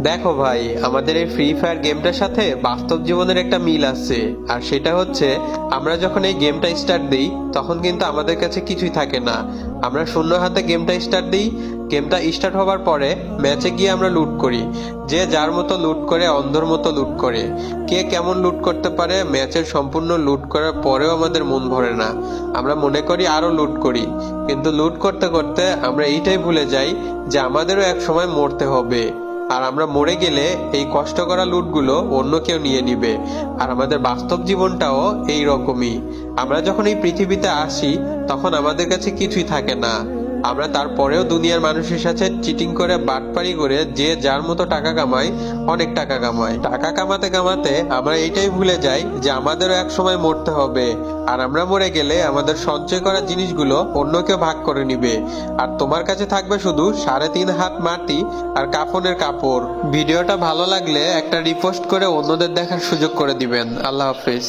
দেখো ভাই, আমাদের এই ফ্রি ফায়ার গেমটার সাথে বাস্তব জীবনের একটা মিল আছে। আর সেটা হচ্ছে, আমরা যখন এই গেমটা স্টার্ট দিই তখন কিন্তু আমাদের কাছে কিছুই থাকে না। আমরা শূন্য হাতে গেমটা স্টার্ট দিই। গেমটা স্টার্ট হবার পরে ম্যাচে গিয়ে আমরা লুট করি। যে যার মতো লুট করে, অন্ধর মতো লুট করে। কে কেমন লুট করতে পারে, ম্যাচের সম্পূর্ণ লুট করার পরেও আমাদের মন ভরে না। আমরা মনে করি আরো লুট করি, কিন্তু লুট করতে করতে আমরা এইটাই ভুলে যাই যে আমাদেরও এক সময় মরতে হবে। আর আমরা মরে গেলে এই কষ্ট করা লুটগুলো অন্য কেউ নিয়ে নিবে। আর আমাদের বাস্তব জীবনটাও এই রকমই। আমরা যখন এই পৃথিবীতে আসি তখন আমাদের কাছে কিছুই থাকে না। আমরা তারপরেও দুনিয়ার মানুষের সাথে চিটিং করে, বাটপারি করে, যে যার মতো টাকা কামাই, অনেক টাকা কামাই। টাকা কামাতে কামাতে আমরা এইটাই ভুলে যাই যে আমাদেরও এক সময় মরতে হবে। আর আমরা মরে গেলে আমাদের সঞ্চয় করা জিনিসগুলো অন্য কেউ ভাগ করে নিবে। আর তোমার কাছে থাকবে শুধু 3.5 হাত মাটি আর কাফনের কাপড়। ভিডিওটা ভালো লাগলে একটা রিপোস্ট করে অন্যদের দেখার সুযোগ করে দিবেন। আল্লাহ হাফিজ।